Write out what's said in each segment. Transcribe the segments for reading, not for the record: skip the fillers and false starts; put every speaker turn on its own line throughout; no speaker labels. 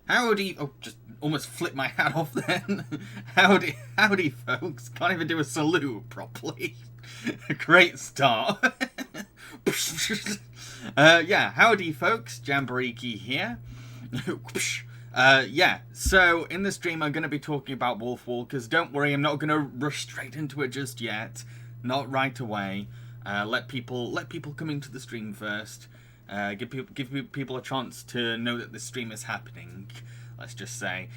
Howdy. Oh, just almost flipped my hat off then. Howdy, folks. Can't even do a salute properly. Great start. Yeah, howdy, folks. Jambareeqi here. Yeah, so in this stream I'm going to be talking about Wolfwalkers. Don't worry, I'm not going to rush straight into it just yet. Not right away. Let people come into the stream first. Give people a chance to know that this stream is happening. Let's just say.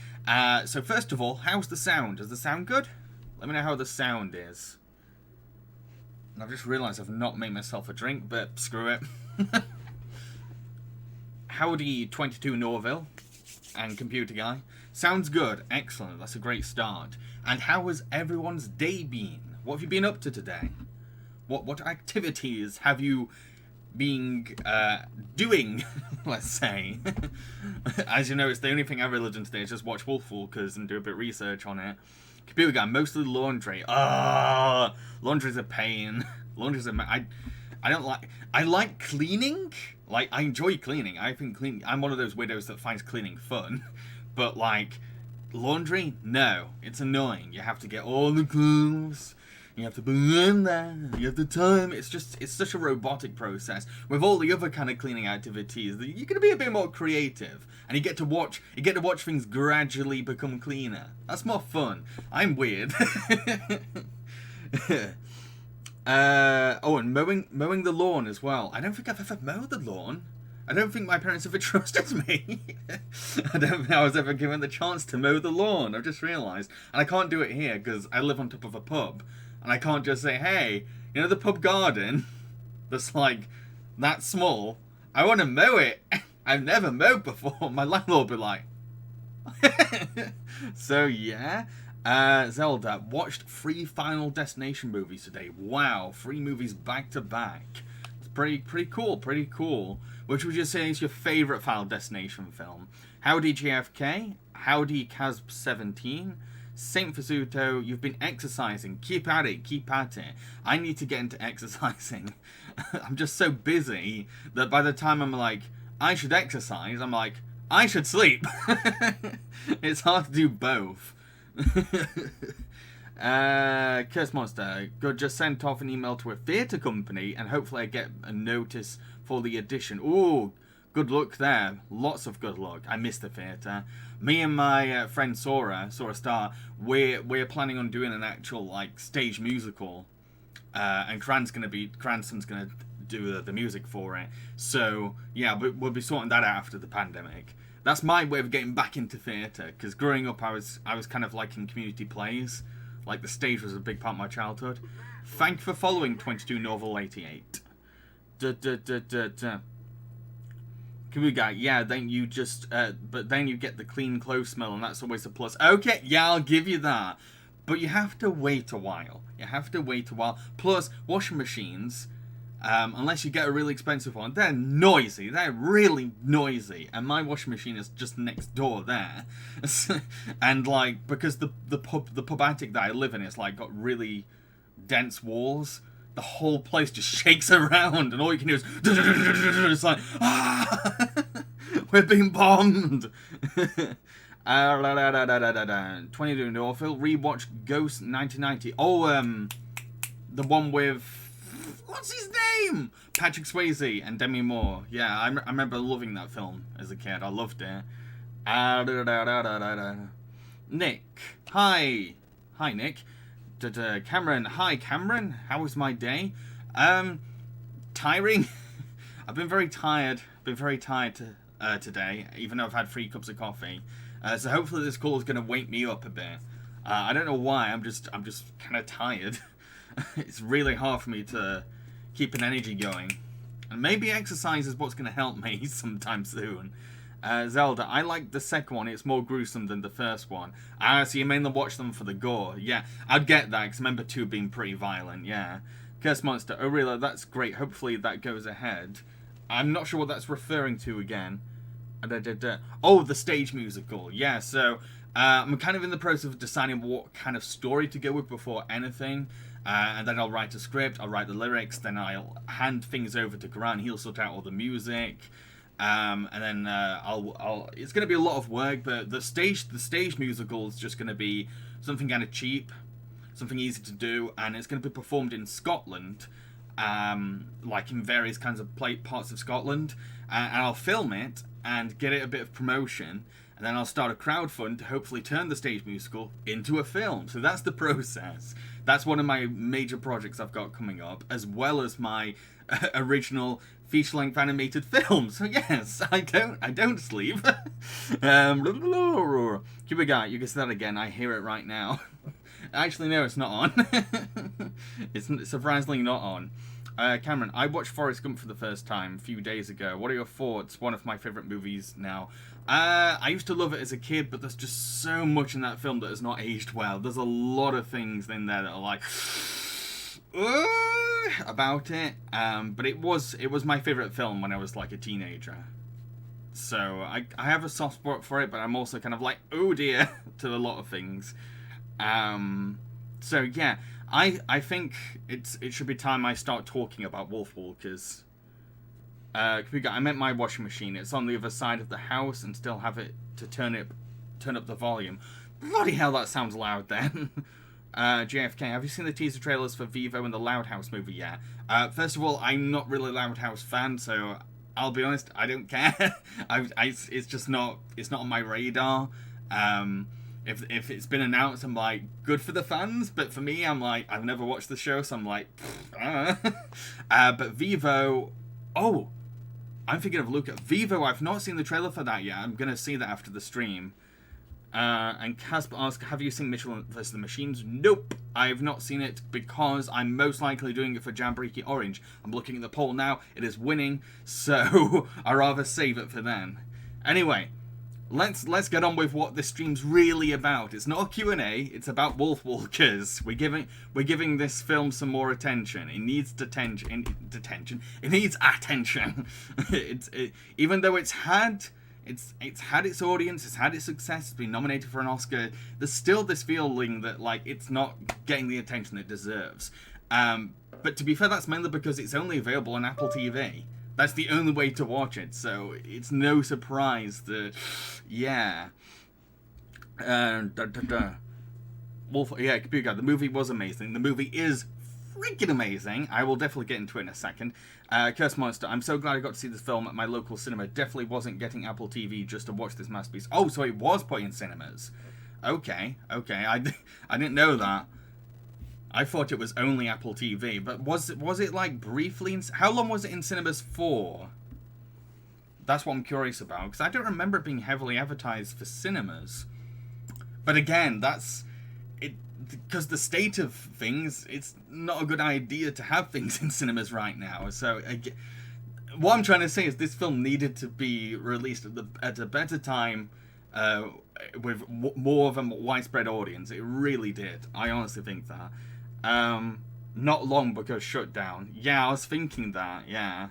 So first of all, how's the sound? Does the sound good? Let me know how the sound is. And I've just realised I've not made myself a drink, but screw it. Howdy, 22 Norville and Computer Guy. Sounds good. Excellent. That's a great start. And how has everyone's day been? What have you been up to today? What activities have you been doing, let's say? As you know, it's the only thing I've really done today is just watch Wolfwalkers and do a bit of research on it. Computer Guy, mostly laundry. Laundry's a pain. Laundry's a... I don't like... I like cleaning. Like, I enjoy cleaning. I think cleaning... I'm one of those widows that finds cleaning fun. But, like, laundry? No. It's annoying. You have to get all the clothes. You have to put in there. You have the time. It's just... It's such a robotic process. With all the other kind of cleaning activities, you're going to be a bit more creative. And you get to watch things gradually become cleaner. That's more fun. I'm weird. And mowing the lawn as well. I don't think I've ever mowed the lawn. I don't think my parents ever trusted me. I don't think I was ever given the chance to mow the lawn. I've just realised. And I can't do it here because I live on top of a pub. And I can't just say, hey, you know the pub garden that's like that small? I want to mow it. I've never mowed before. My landlord will be like... So, yeah. Zelda, watched 3 Final Destination movies today. Wow, 3 movies back to back. It's pretty cool. Which would you say is your favourite Final Destination film? Howdy JFK, Howdy Kaz17, Saint Fasuto, you've been exercising. Keep at it. I need to get into exercising. I'm just so busy that by the time I'm like, I should exercise, I'm like, I should sleep. It's hard to do both. Curse Monster, good, just sent off an email to a theatre company and hopefully I get a notice for the audition. Ooh, good luck there. Lots of good luck. I missed the theatre. Me and my friend Sora Star, we're planning on doing an actual like stage musical, and Cranston's gonna do the music for it. So yeah, we'll be sorting that out after the pandemic. That's my way of getting back into theatre, because growing up I was kind of like in community plays. Like the stage was a big part of my childhood. Thank you for following 22 Novel 88. Kabuga, yeah, then you just but then you get the clean clothes smell and that's always a plus. Okay, yeah, I'll give you that. But you have to wait a while. Plus, washing machines, unless you get a really expensive one, they're noisy. They're really noisy. And my washing machine is just next door there. And like, because the pub attic that I live in is like got really dense walls, the whole place just shakes around and all you can do is it's like, ah, we're being bombed. 22 Northfield, rewatched Ghost 1990. Oh, the one with... What's his name? Patrick Swayze and Demi Moore. Yeah, I remember loving that film as a kid. I loved it. Nick. Hi. Hi, Nick. Cameron. Hi, Cameron. How was my day? Tiring. I've been very tired. Today, even though I've had 3 cups of coffee. So hopefully this call is going to wake me up a bit. I don't know why. I'm just kind of tired. It's really hard for me to keep an energy going. And maybe exercise is what's going to help me sometime soon. Zelda, I like the second one. It's more gruesome than the first one. So you mainly watch them for the gore. Yeah, I'd get that, because I remember 2 being pretty violent, yeah. Curse Monster, oh really, that's great. Hopefully that goes ahead. I'm not sure what that's referring to again. Oh, the stage musical. Yeah, so I'm kind of in the process of deciding what kind of story to go with before anything. And then I'll write a script, I'll write the lyrics, then I'll hand things over to Karan. He'll sort out all the music. And then it's going to be a lot of work, but the stage musical is just going to be something kind of cheap, something easy to do, and it's going to be performed in Scotland, like in various kinds of parts of Scotland, and I'll film it and get it a bit of promotion, and then I'll start a crowdfund to hopefully turn the stage musical into a film. So that's the process. That's one of my major projects I've got coming up, as well as my original feature-length animated film. So yes, I don't sleep. Cuba guy, you can say that again. I hear it right now. Actually, no, it's not on. It's surprisingly not on. Cameron, I watched Forrest Gump for the first time a few days ago. What are your thoughts? One of my favourite movies now. I used to love it as a kid, but there's just so much in that film that has not aged well. There's a lot of things in there that are like about it. But it was my favourite film when I was like a teenager. So I have a soft spot for it, but I'm also kind of like, oh dear, to a lot of things. So yeah, I think it should be time I start talking about Wolfwalkers. I meant my washing machine. It's on the other side of the house and still have it to turn up the volume. Bloody hell, that sounds loud then. JFK, have you seen the teaser trailers for Vivo and the Loud House movie yet? First of all, I'm not really a Loud House fan, so I'll be honest, I don't care. It's just not, it's not on my radar. If it's been announced, I'm like, good for the fans, but for me, I'm like, I've never watched the show, so I'm like, but Vivo, oh, I'm thinking of Luca. Vivo, I've not seen the trailer for that yet. I'm going to see that after the stream. And Casper asks, have you seen Mitchell vs. the Machines? Nope, I've not seen it because I'm most likely doing it for Jambareeqi Orange. I'm looking at the poll now. It is winning, so I'd rather save it for then. Anyway, let's get on with what this stream's really about. It's not a Q&A, it's about Wolfwalkers. We're giving this film some more attention. It needs detention. It needs attention. Even though it's had its audience, it's had its success, it's been nominated for an Oscar, there's still this feeling that like it's not getting the attention it deserves. But to be fair, that's mainly because it's only available on Apple TV. That's the only way to watch it, so it's no surprise that, yeah. Computer Guy, the movie was amazing. The movie is freaking amazing. I will definitely get into it in a second. Curse Monster, I'm so glad I got to see this film at my local cinema. Definitely wasn't getting Apple TV just to watch this masterpiece. Oh, so it was put in cinemas. Okay. I didn't know that. I thought it was only Apple TV, but was it like briefly in... How long was it in cinemas for? That's what I'm curious about, because I don't remember it being heavily advertised for cinemas. But again, that's... Because the state of things, it's not a good idea to have things in cinemas right now. So, what I'm trying to say is this film needed to be released at a better time, with more of a widespread audience. It really did. I honestly think that. Not long because shut down. Yeah, I was thinking that, yeah.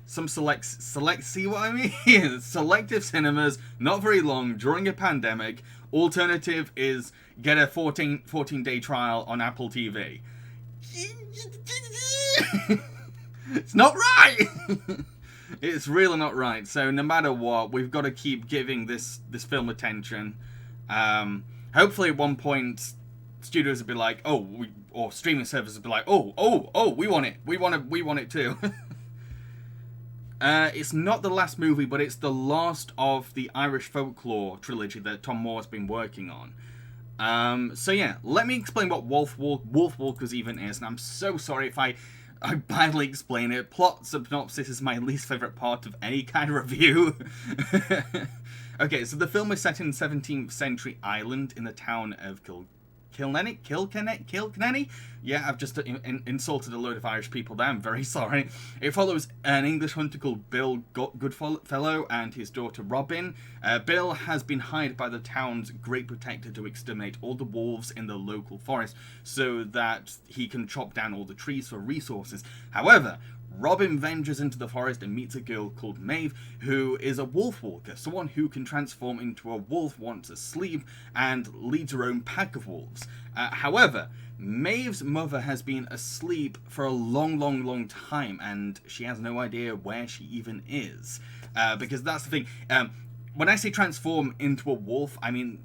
Some select, see what I mean? Selective cinemas, not very long, during a pandemic. Alternative is get a 14-day trial on Apple TV. It's not right! It's really not right. So no matter what, we've got to keep giving this film attention. Hopefully at one point, studios will be like, or streaming services will be like, oh, we want it too. It's not the last movie, but it's the last of the Irish folklore trilogy that Tom Moore's been working on. So yeah, let me explain what Wolfwalkers even is, and I'm so sorry if I badly explain it. Plot synopsis is my least favourite part of any kind of review. Okay, so the film is set in 17th century Ireland in the town of Kilkenny? Yeah, I've just insulted a load of Irish people there, I'm very sorry. It follows an English hunter called Bill Goodfellow and his daughter Robin. Bill has been hired by the town's great protector to exterminate all the wolves in the local forest so that he can chop down all the trees for resources. However, Robin ventures into the forest and meets a girl called Maeve, who is a Wolfwalker, someone who can transform into a wolf once asleep and leads her own pack of wolves. However, Maeve's mother has been asleep for a long time, and she has no idea where she even is. Because that's the thing. When I say transform into a wolf, I mean,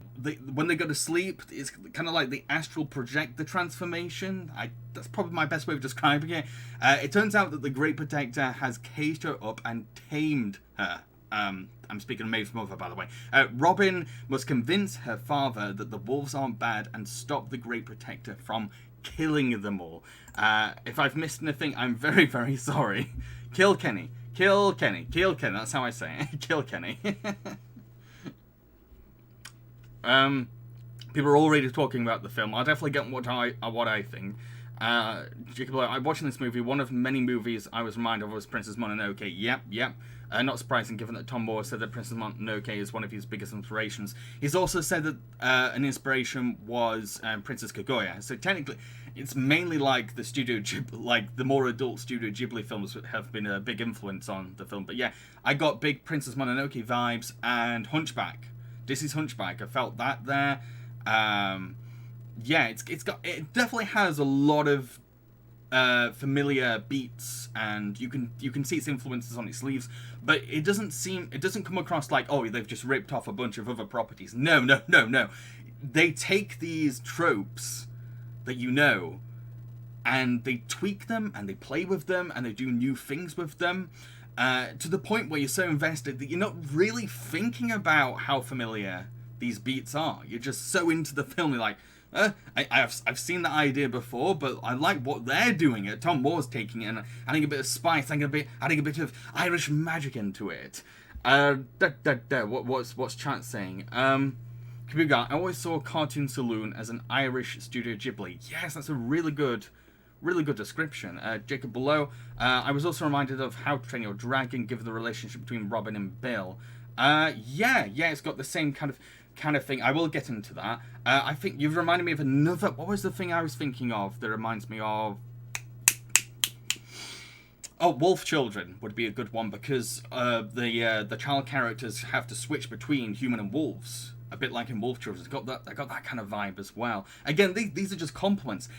when they go to sleep, it's kind of like the astral projector transformation. That's probably my best way of describing it. It turns out that the Great Protector has caged her up and tamed her. I'm speaking of Maeve's mother, by the way. Robin must convince her father that the wolves aren't bad and stop the Great Protector from killing them all. If I've missed anything, I'm very sorry. Kill Kenny. Kill Kenny. Kill Kenny. That's how I say it. Kill Kenny. People are already talking about the film. I'll definitely get what I think. Jacob, I'm watching this movie. One of many movies I was reminded of was Princess Mononoke. Yep. Not surprising, given that Tom Moore said that Princess Mononoke is one of his biggest inspirations. He's also said that an inspiration was Princess Kaguya. So technically, it's mainly like the the more adult Studio Ghibli films have been a big influence on the film. But yeah, I got big Princess Mononoke vibes and Hunchback. Disney's Hunchback. I felt that there. Yeah, it definitely has a lot of familiar beats, and you can see its influences on its sleeves, but it doesn't come across like, oh, they've just ripped off a bunch of other properties. No. They take these tropes that you know, and they tweak them, and they play with them, and they do new things with them, to the point where you're so invested that you're not really thinking about how familiar these beats are. You're just so into the film, you're like, I've seen that idea before, but I like what they're doing it. Tom Moore's taking it and adding a bit of spice, adding a bit of Irish magic into it. What's chat saying? Kabuga, I always saw Cartoon Saloon as an Irish Studio Ghibli. Yes, that's a really good description. Jacob below, I was also reminded of How to Train Your Dragon, given the relationship between Robin and Bill. Yeah, it's got the same kind of thing. I will get into that. I think you've reminded me of another. What was the thing I was thinking of that reminds me of? Oh, Wolf Children would be a good one, because the child characters have to switch between human and wolves, a bit like in Wolf Children. It's got that kind of vibe as well. Again, these are just compliments.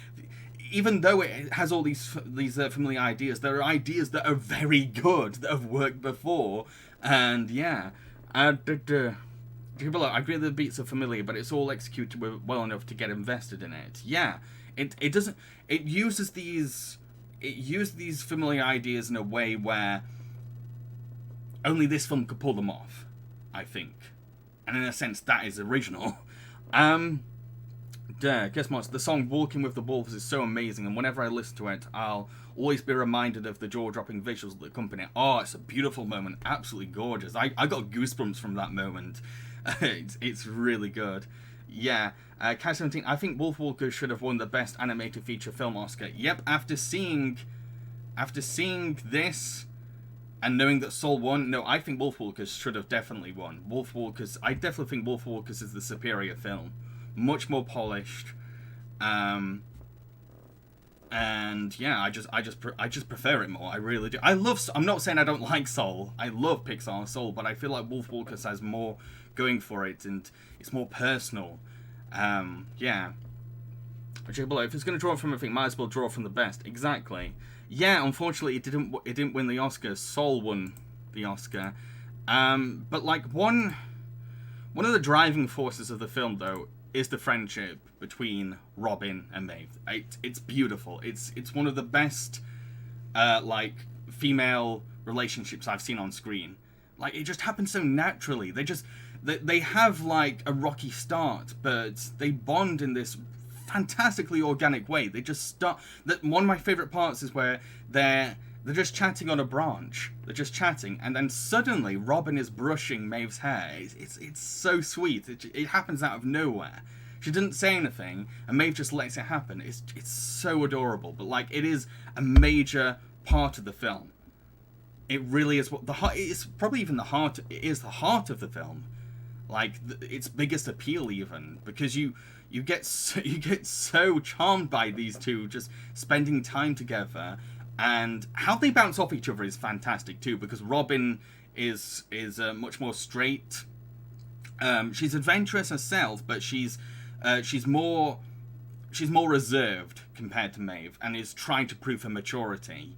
Even though it has all these familiar ideas, there are ideas that are very good that have worked before, and yeah. I agree that the beats are familiar, but it's all executed well enough to get invested in it. Yeah, it uses these familiar ideas in a way where only this film could pull them off, I think, and in a sense that is original. Guess what? The song "Walking with the Wolves" is so amazing, and whenever I listen to it, I'll always be reminded of the jaw-dropping visuals that accompany it. Oh, it's a beautiful moment, absolutely gorgeous. I got goosebumps from that moment. It's really good. Yeah, Cat 17, I think Wolfwalkers should have won the Best Animated Feature Film Oscar. Yep, after seeing this and knowing that Soul won, no, I think Wolfwalkers should have definitely won. I definitely think Wolfwalkers is the superior film. Much more polished. And yeah, I just prefer it more. I really do. I'm not saying I don't like Soul. I love Pixar Soul, but I feel like Wolfwalkers has more going for it, and it's more personal. Yeah. If it's going to draw from anything, might as well draw from the best. Exactly. Yeah, unfortunately, it didn't win the Oscar. Soul won the Oscar. But like one of the driving forces of the film, though, is the friendship between Robin and Maeve. It's beautiful. It's one of the best like female relationships I've seen on screen. Like, it just happens so naturally. They have like a rocky start, but they bond in this fantastically organic way. They just start. One of my favorite parts is where they're just chatting on a branch. They're just chatting, and then suddenly Robin is brushing Maeve's hair. It's so sweet. It happens out of nowhere. She didn't say anything, and Maeve just lets it happen. It's so adorable. But like, it is a major part of the film. It really is it's probably even the heart. It is the heart of the film. Like its biggest appeal, even, because you get so charmed by these two just spending time together. And how they bounce off each other is fantastic too, because Robin is much more straight. She's adventurous herself, but she's more reserved compared to Maeve, and is trying to prove her maturity.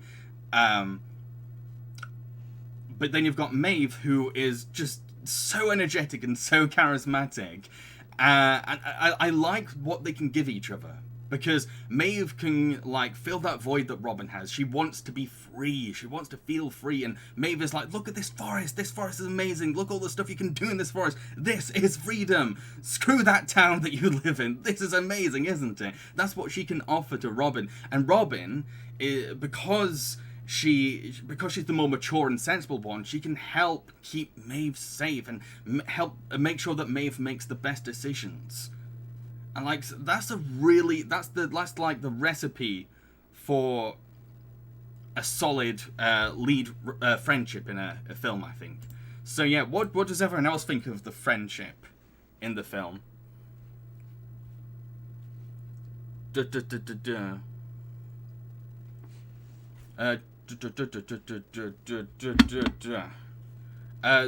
But then you've got Maeve, who is just so energetic and so charismatic. And I like what they can give each other. Because Maeve can, like, fill that void that Robin has. She wants to be free. She wants to feel free. And Maeve is like, look at this forest. This forest is amazing. Look all the stuff you can do in this forest. This is freedom. Screw that town that you live in. This is amazing, isn't it? That's what she can offer to Robin. And Robin, because she's the more mature and sensible one, she can help keep Maeve safe and help make sure that Maeve makes the best decisions. And like that's like the recipe for a solid lead friendship in a film, I think. So yeah, what does everyone else think of the friendship in the film?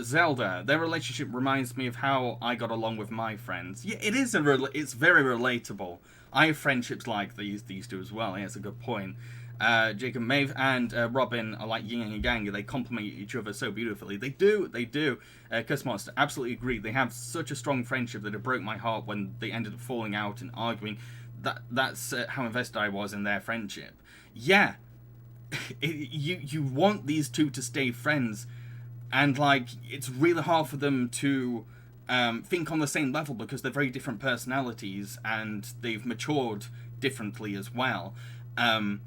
Zelda, their relationship reminds me of how I got along with my friends. Yeah, it's very relatable. I have friendships like these two as well. Yeah, it's a good point. Jacob, Maeve, and Robin are like yin and yang. They complement each other so beautifully. They do. Curse Monster, absolutely agree. They have such a strong friendship that it broke my heart when they ended up falling out and arguing. That's how invested I was in their friendship. Yeah, you want these two to stay friends. And, like, it's really hard for them to think on the same level because they're very different personalities and they've matured differently as well. And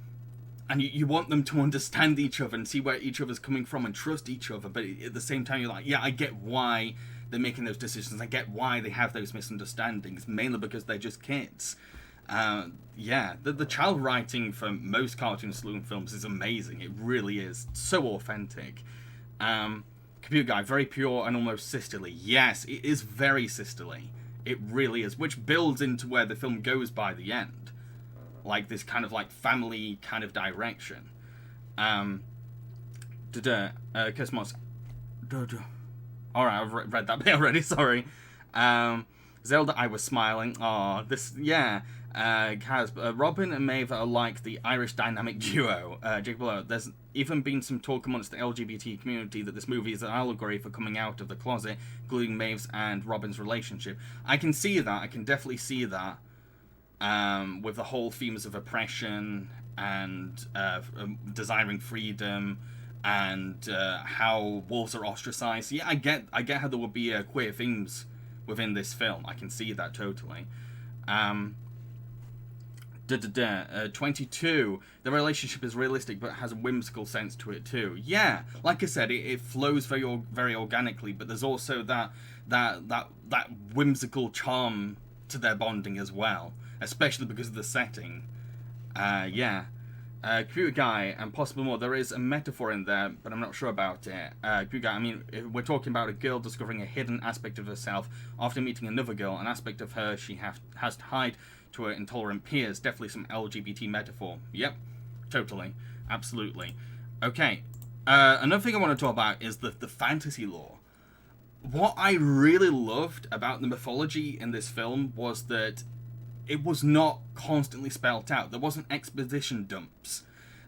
you want them to understand each other and see where each other's coming from and trust each other. But at the same time, you're like, yeah, I get why they're making those decisions. I get why they have those misunderstandings, mainly because they're just kids. Yeah, the child writing for most cartoon saloon films is amazing. It really is. So authentic. Computer Guy, very pure and almost sisterly. Yes, it is very sisterly. It really is, which builds into where the film goes by the end. Like this kind of like family kind of direction. Cosmos. Alright, I've read that bit already, sorry. Zelda, I was smiling. Aw, this, yeah. Robin and Maeve are like the Irish dynamic duo. Jake Below, there's even been some talk amongst the LGBT community that this movie is an allegory for coming out of the closet, including Maeve's and Robin's relationship. I can see that. I can definitely see that. With the whole themes of oppression and desiring freedom and how wolves are ostracized. Yeah, I get how there would be queer themes within this film. I can see that totally. 22. The relationship is realistic but has a whimsical sense to it too. Yeah, like I said, it flows very organically, but there's also that whimsical charm to their bonding as well, especially because of the setting. Yeah. Computer Guy and possibly more. There is a metaphor in there, but I'm not sure about it. Computer Guy, I mean, if we're talking about a girl discovering a hidden aspect of herself after meeting another girl, an aspect of her she has to hide to her intolerant peers. Definitely some LGBT metaphor. Yep, totally, absolutely. Okay, another thing I want to talk about is the fantasy lore. What I really loved about the mythology in this film was that it was not constantly spelt out. There wasn't exposition dumps.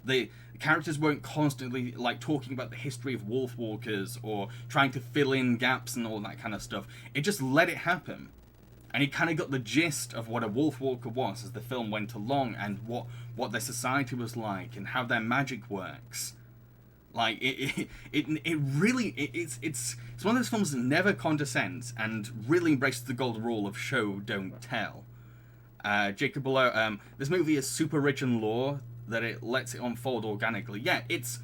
The characters weren't constantly like talking about the history of Wolfwalkers or trying to fill in gaps and all that kind of stuff. It just let it happen. And you kind of got the gist of what a Wolfwalker was as the film went along and what their society was like and how their magic works. Like it's one of those films that never condescends and really embraces the golden rule of show, don't tell. Jacob Below, this movie is super rich in lore that it lets it unfold organically. Yeah, it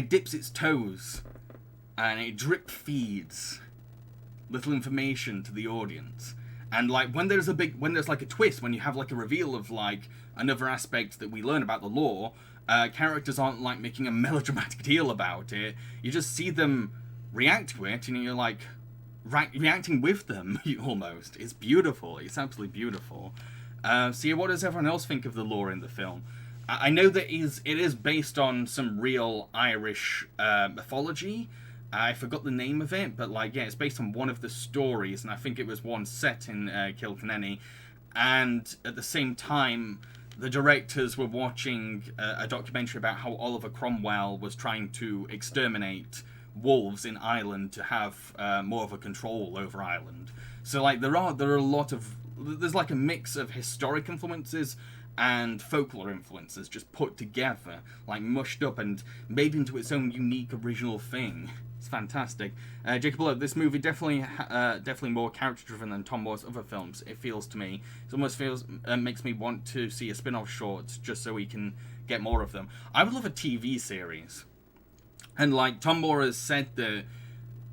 dips its toes and it drip feeds little information to the audience. And like when there's like a twist, when you have like a reveal of like another aspect that we learn about the lore, characters aren't like making a melodramatic deal about it. You just see them react to it and you're like reacting with them almost. It's beautiful. It's absolutely beautiful. So yeah, what does everyone else think of the lore in the film? I know that it is based on some real Irish mythology. I forgot the name of it, but like, yeah, it's based on one of the stories, and I think it was one set in Kilkenny. And at the same time, the directors were watching a documentary about how Oliver Cromwell was trying to exterminate wolves in Ireland to have more of a control over Ireland. So like, there are a lot of, there's like a mix of historic influences and folklore influences just put together, like mushed up and made into its own unique original thing. It's fantastic. Jacob Lowe, this movie definitely more character driven than Tom Moore's other films. It feels to me. It almost feels makes me want to see a spin-off short just so we can get more of them. I would love a TV series. And like Tom Moore has said that,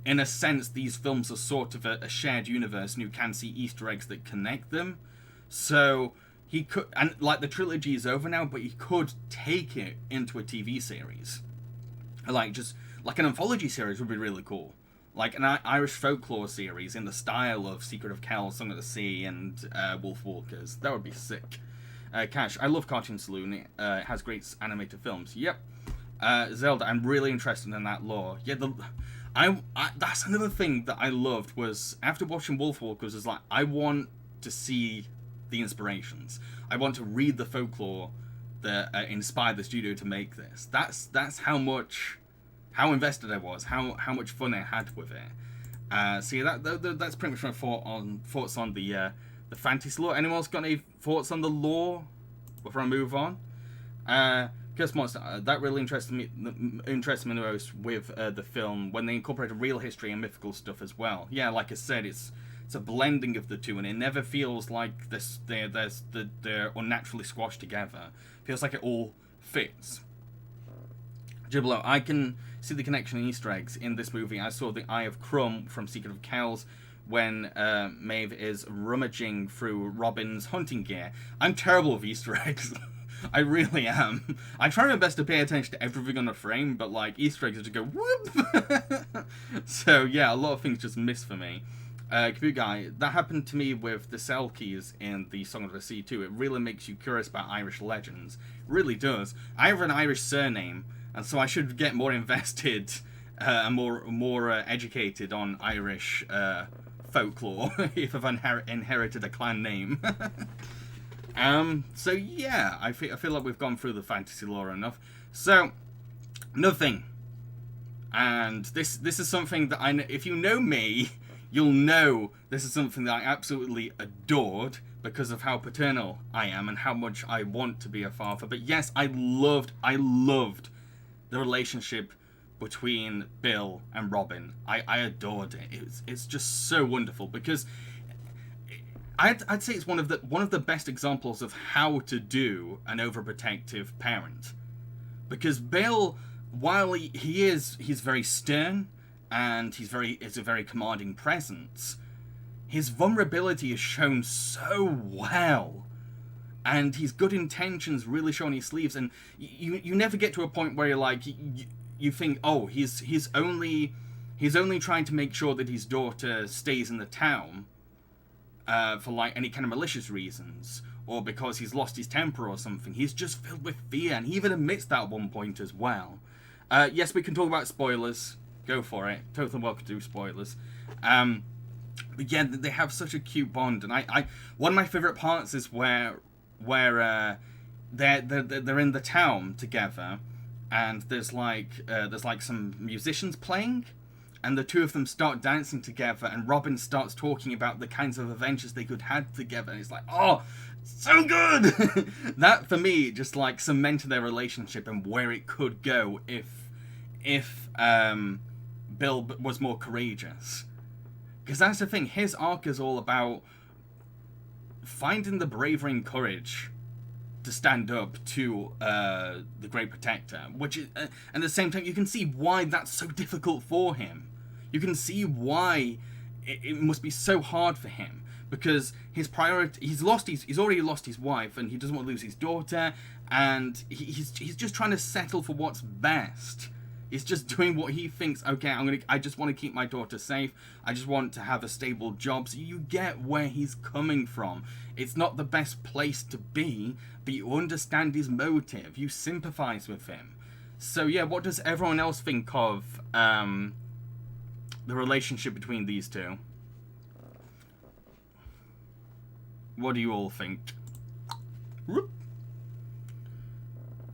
in a sense, these films are sort of a shared universe, and you can see Easter eggs that connect them. So he could, and like the trilogy is over now, but he could take it into a TV series. Like just like an anthology series would be really cool. Like an Irish folklore series in the style of Secret of Kells, Song of the Sea, and Wolfwalkers. That would be sick. Cash, I love Cartoon Saloon. It has great animated films. Yep. Zelda, I'm really interested in that lore. Yeah, that's another thing that I loved was after watching Wolfwalkers is like I want to see the inspirations. I want to read the folklore that inspired the studio to make this. That's how invested I was, how much fun I had with it. So yeah, that's pretty much my thoughts on the fantasy lore. Anyone else got any thoughts on the lore before I move on? Curse Monster, that really interested me the most with the film when they incorporated real history and mythical stuff as well. Yeah, like I said, it's a blending of the two, and it never feels like they're unnaturally squashed together. It feels like it all fits. Giblo, I can see the connection and Easter eggs in this movie. I saw the Eye of Crumb from Secret of Kells when Maeve is rummaging through Robin's hunting gear. I'm terrible with Easter eggs. I really am. I try my best to pay attention to everything on the frame, but like Easter eggs just go whoop. So yeah, a lot of things just miss for me. Computer Guy, that happened to me with the cell keys in the Song of the Sea too. It really makes you curious about Irish legends. It really does. I have an Irish surname, and so I should get more invested and more educated on Irish folklore if I've inherited a clan name. So yeah, I feel like we've gone through the fantasy lore enough. So, another thing, and this is something that I know, if you know me, you'll know this is something that I absolutely adored because of how paternal I am and how much I want to be a father. But yes, I loved the relationship between Bill and Robin. I adored it. It's just so wonderful because I'd say it's one of the best examples of how to do an overprotective parent. Because Bill, while he's very stern and is a very commanding presence, his vulnerability is shown so well. And his good intentions really show on his sleeves, and you never get to a point where you're like you think, oh, he's only trying to make sure that his daughter stays in the town for like any kind of malicious reasons, or because he's lost his temper or something. He's just filled with fear, and he even admits that at one point as well. Yes, we can talk about spoilers. Go for it. Totally welcome to do spoilers. But yeah, they have such a cute bond, and I one of my favorite parts is where they're in the town together, and there's like some musicians playing, and the two of them start dancing together, and Robin starts talking about the kinds of adventures they could have together, and it's like, oh, so good. That for me just like cemented their relationship and where it could go if Bill was more courageous. Because that's the thing, his arc is all about finding the bravery and courage to stand up to the Great Protector, which is, and at the same time, you can see why that's so difficult for him. You can see why it must be so hard for him, because his priority, he's already lost his wife, and he doesn't want to lose his daughter, and he's just trying to settle for what's best. He's just doing what he thinks. Okay, I just want to keep my daughter safe. I just want to have a stable job. So you get where he's coming from. It's not the best place to be, but you understand his motive. You sympathize with him. So yeah, what does everyone else think of the relationship between these two? What do you all think?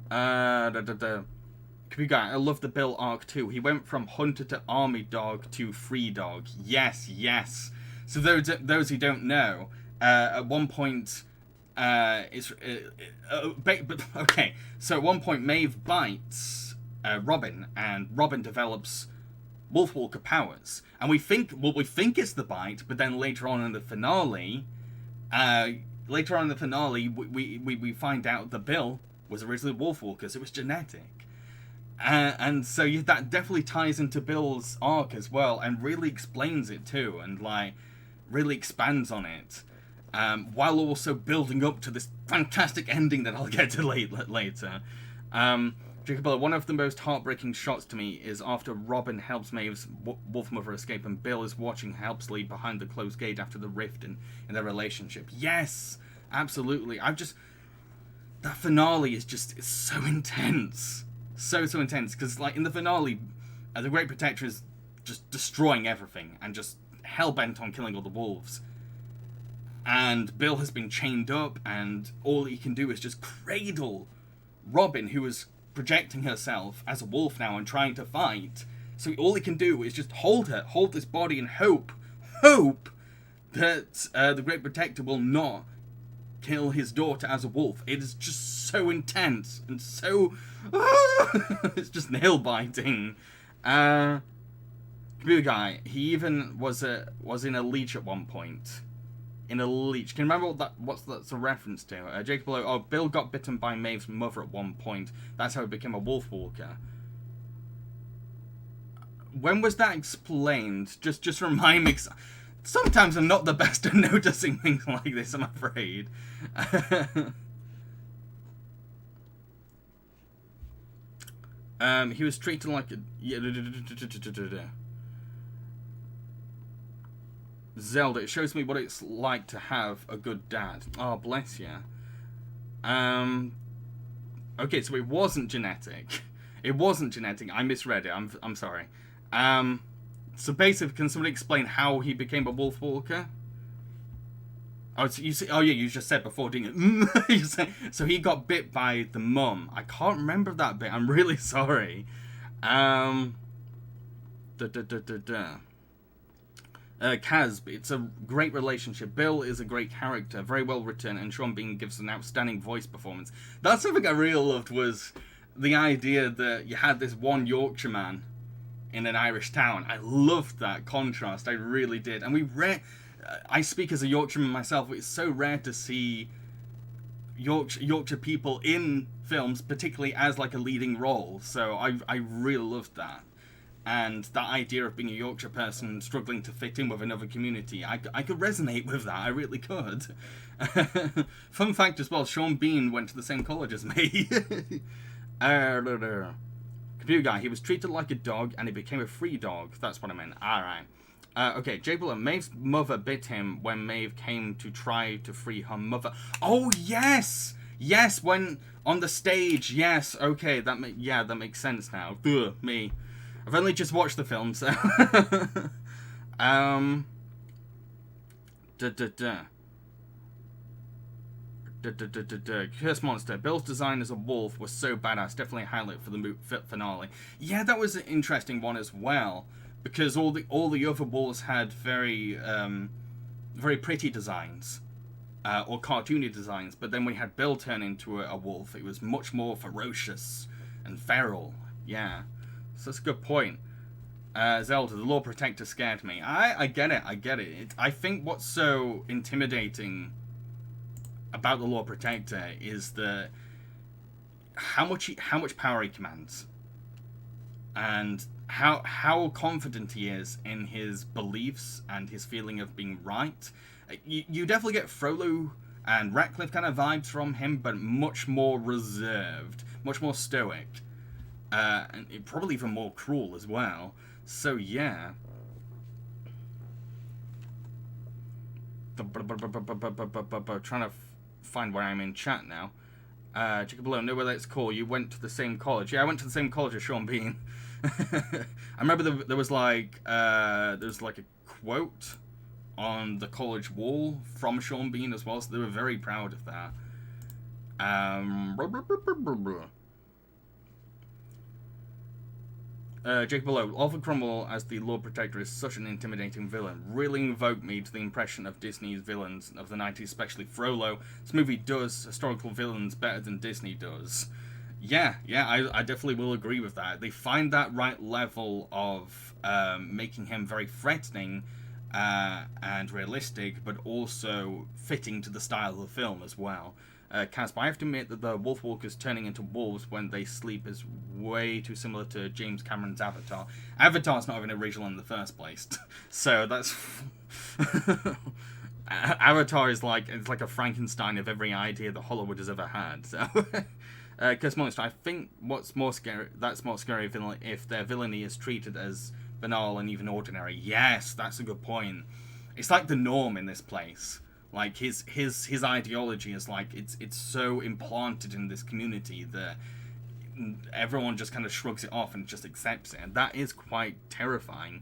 I love the Bill arc too. He went from hunter to army dog to free dog. Yes, yes. So those who don't know, at one point, okay. So at one point, Maeve bites Robin, and Robin develops Wolfwalker powers, and we think it's the bite, but then later on in the finale, we find out that Bill was originally Wolfwalker, so it was genetic. And so yeah, that definitely ties into Bill's arc as well, and really explains it too, and like really expands on it, while also building up to this fantastic ending that I'll get to later. Jacob, one of the most heartbreaking shots to me is after Robin helps Maeve's wolf mother escape, and Bill is watching helplessly behind the closed gate after the rift in their relationship. Yes, absolutely. That finale is just so intense. So intense, because like in the finale, the Great Protector is just destroying everything and just hell-bent on killing all the wolves. And Bill has been chained up, and all he can do is just cradle Robin, who is projecting herself as a wolf now and trying to fight. So all he can do is just hold this body, and hope that the Great Protector will not kill his daughter as a wolf. It is just so intense and so it's just nail biting. Computer guy, he even was in a leech at one point. In a leech. Can you remember what's that's a reference to? Jacob below. Oh, Bill got bitten by Maeve's mother at one point. That's how he became a Wolfwalker. When was that explained? Just remind me. Sometimes I'm not the best at noticing things like this, I'm afraid. He was treated like a... Zelda, it shows me what it's like to have a good dad. Oh, bless you. Okay, so it wasn't genetic. It wasn't genetic. I misread it. I'm sorry. So basically, can somebody explain how he became a Wolfwalker? Oh, so you see, oh yeah, you just said before, didn't you? So he got bit by the mum. I can't remember that bit. I'm really sorry. Kaz, it's a great relationship. Bill is a great character, very well written, and Sean Bean gives an outstanding voice performance. That's something I really loved, was the idea that you had this one Yorkshire man in an Irish town. I loved that contrast. I really did. And I speak as a Yorkshireman myself. It's so rare to see Yorkshire people in films, particularly as like a leading role. So I really loved that. And that idea of being a Yorkshire person struggling to fit in with another community, I could resonate with that. I really could. Fun fact as well, Sean Bean went to the same college as me. Computer guy, he was treated like a dog and he became a free dog. That's what I meant. Alright. Okay, Jabler, Maeve's mother bit him when Maeve came to try to free her mother. Oh, yes! Yes, when on the stage. Yes, okay, that makes sense now. Ugh, me. I've only just watched the film, so... Curse Monster. Bill's design as a wolf was so badass. Definitely a highlight for the finale. Yeah, that was an interesting one as well, because all the other wolves had very pretty designs, or cartoony designs. But then when we had Bill turn into a wolf, it was much more ferocious and feral. Yeah, so that's a good point. Zelda, the Lord Protector scared me. I get it. I think what's so intimidating about the Lord Protector is how much power he commands, and how confident he is in his beliefs and his feeling of being right. You definitely get Frollo and Ratcliffe kind of vibes from him, but much more reserved, much more stoic. and probably even more cruel as well. So yeah. Trying to find where I'm in chat now. Jacob below, know where that's cool. You went to the same college. Yeah, I went to the same college as Sean Bean. I remember there was like a quote on the college wall from Sean Bean as well, so they were very proud of that. Jacob below, Oliver Cromwell as the Lord Protector is such an intimidating villain. Really invoked me to the impression of Disney's villains of the 90s, especially Frollo. This movie does historical villains better than Disney does. Yeah, I definitely will agree with that. They find that right level of making him very threatening and realistic, but also fitting to the style of the film as well. Casper, I have to admit that the Wolfwalkers turning into wolves when they sleep is way too similar to James Cameron's Avatar. Avatar's not even original in the first place, so that's... Avatar is like, it's like a Frankenstein of every idea that Hollywood has ever had, so... Curse Monster, I think that's more scary if their villainy is treated as banal and even ordinary. Yes, that's a good point. It's like the norm in this place. Like his ideology is like it's so implanted in this community that everyone just kind of shrugs it off and just accepts it, and that is quite terrifying.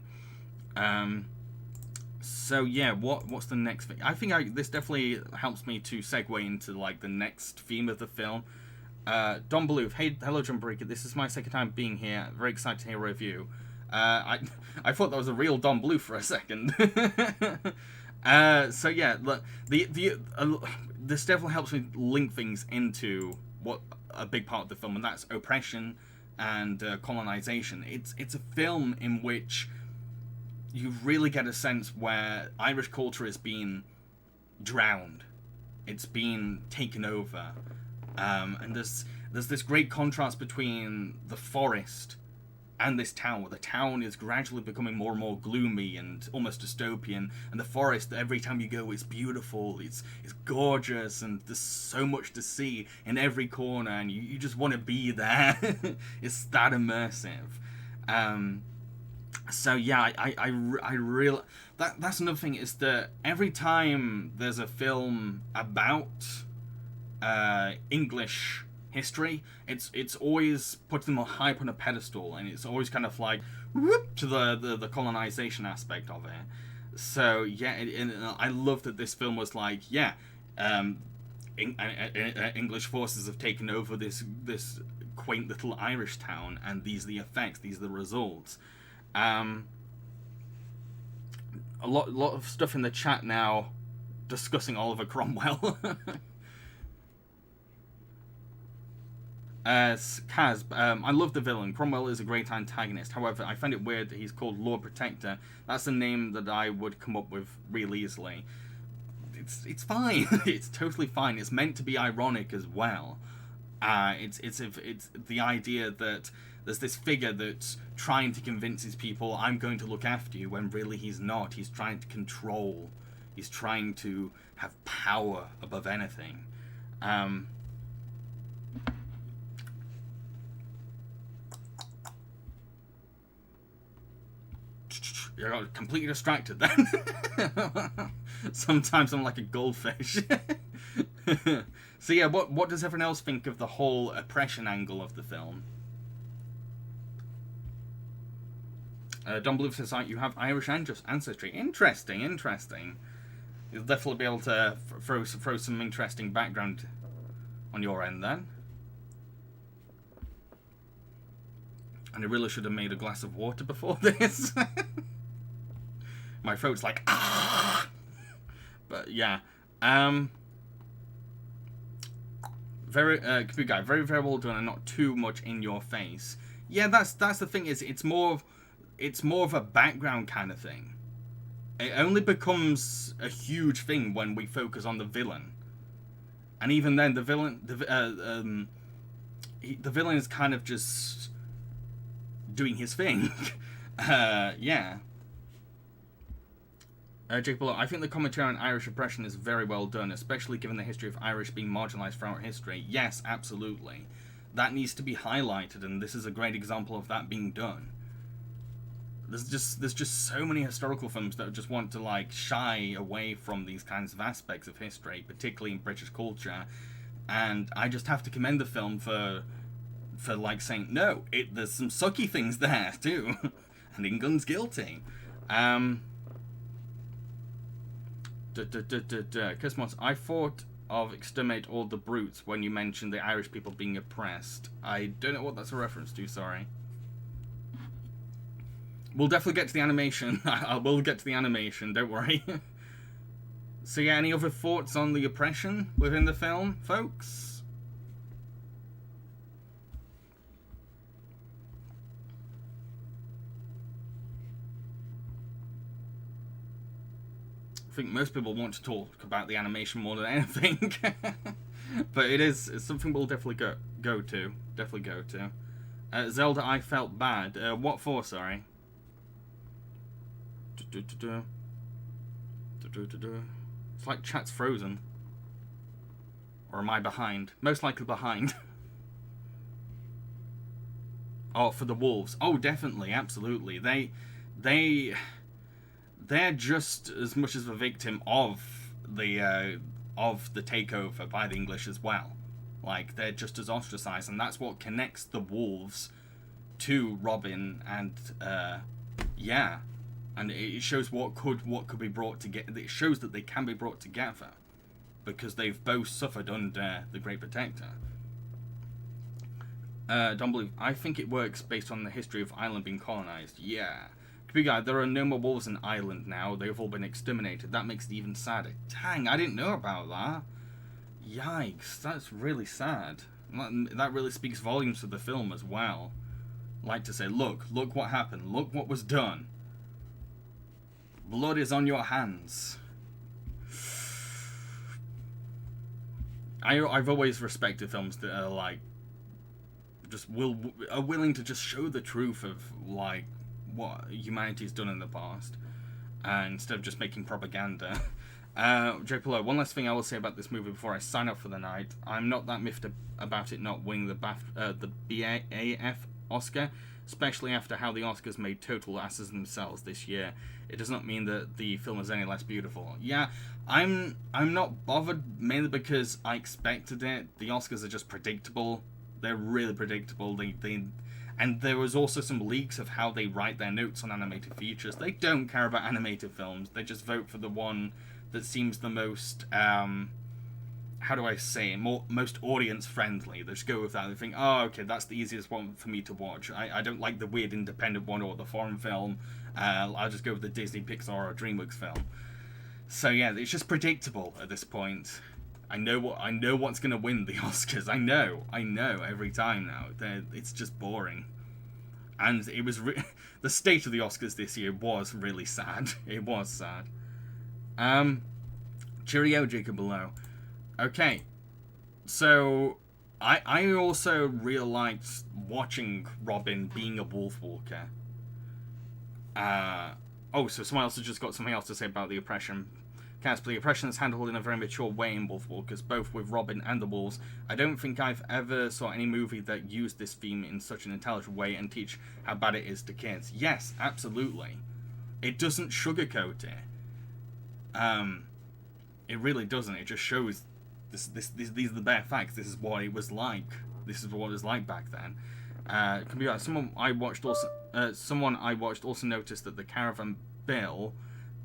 So yeah, what's the next thing? I think this definitely helps me to segue into like the next theme of the film. Don Bluth, hey, hello Jambareeqi, this is my second time being here. Very excited to hear a review. I thought that was a real Don Bluth for a second. So yeah, this definitely helps me link things into what a big part of the film, and that's oppression and colonization. It's a film in which you really get a sense where Irish culture is being drowned, it's being taken over, and there's this great contrast between the forest and this town, where the town is gradually becoming more and more gloomy and almost dystopian, and the forest, every time you go, it's beautiful, it's gorgeous, and there's so much to see in every corner, and you just want to be there. It's that immersive. So yeah, I really... That's another thing, is that every time there's a film about English history, it's always putting them high up on a pedestal, and it's always kind of like whoop to the colonization aspect of it. So yeah, I love that this film was like, yeah, English forces have taken over this quaint little Irish town, and these are the effects, these are the results. A lot of stuff in the chat now discussing Oliver Cromwell. Kaz, I love the villain. Cromwell is a great antagonist. However, I find it weird that he's called Lord Protector. That's a name that I would come up with real easily. It's fine. It's totally fine. It's meant to be ironic as well. It's the idea that there's this figure that's trying to convince his people, I'm going to look after you, when really he's not. He's trying to control. He's trying to have power above anything. You're completely distracted then. Sometimes I'm like a goldfish. So yeah, what does everyone else think of the whole oppression angle of the film? Don Bluth says, you have Irish ancestry. Interesting. You'll definitely be able to throw some interesting background on your end then. And I really should have made a glass of water before this. My throat's like, ah! But yeah. Very, computer guy, very, very well done, and not too much in your face. Yeah, that's the thing, is it's more of a background kind of thing. It only becomes a huge thing when we focus on the villain. And even then, the villain is kind of just doing his thing. Yeah. Jake Below, I think the commentary on Irish oppression is very well done, especially given the history of Irish being marginalised throughout history. Yes, absolutely. that needs to be highlighted, and this is a great example of that being done. There's just so many historical films that just want to like shy away from these kinds of aspects of history, particularly in British culture, and I just have to commend the film for like saying no, there's some sucky things there too, and England's guilty. Cosmos, I thought of Exterminate All the Brutes when you mentioned the Irish people being oppressed. I don't know what that's a reference to, sorry. We'll definitely get to the animation. I will get to the animation, don't worry. So yeah, any other thoughts on the oppression within the film, folks? I think most people want to talk about the animation more than anything. But it's something we'll definitely go to. Definitely go to. Zelda, I felt bad. What for, sorry? It's like chat's frozen. Or am I behind? Most likely behind. Oh, for the wolves. Oh, definitely, absolutely. They're just as much as a victim of the takeover by the English as well. Like, they're just as ostracized, and that's what connects the wolves to Robin, and yeah. And it shows what could be brought together. It shows that they can be brought together because they've both suffered under the Great Protector. Don't believe. I think it works based on the history of Ireland being colonized. Yeah. Guy, there are no more wolves in Ireland now. They've all been exterminated. That makes it even sadder. Dang, I didn't know about that. Yikes, that's really sad. That really speaks volumes to the film as well. Like to say, look what happened. Look what was done. Blood is on your hands. I've always respected films that are like are willing to just show the truth of like what humanity's done in the past, instead of just making propaganda. J. Pillow, one last thing I will say about this movie before I sign up for the night. I'm not that miffed about it not winning the BAF Oscar, especially after how the Oscars made total asses themselves this year. It does not mean that the film is any less beautiful. Yeah, I'm not bothered, mainly because I expected it. The Oscars are just predictable. They're really predictable. And there was also some leaks of how they write their notes on animated features. They don't care about animated films. They just vote for the one that seems the most, how do I say it, most audience-friendly. They just go with that. They think, oh, okay, that's the easiest one for me to watch. I don't like the weird independent one or the foreign film. I'll just go with the Disney, Pixar, or DreamWorks film. So yeah, it's just predictable at this point. I know what's gonna win the Oscars. I know every time now. It's just boring, and it was the state of the Oscars this year was really sad. It was sad. Cheerio, Jacob below. Okay, so I also really liked watching Robin being a Wolfwalker. Oh, so someone else has just got something else to say about the oppression. Casper, the oppression is handled in a very mature way in Wolfwalkers, both with Robin and the wolves. I don't think I've ever saw any movie that used this theme in such an intelligent way and teach how bad it is to kids. Yes, absolutely. It doesn't sugarcoat it. It really doesn't. It just shows these are the bare facts. This is what it was like. This is what it was like back then. Can be someone I watched also noticed that the caravan Bill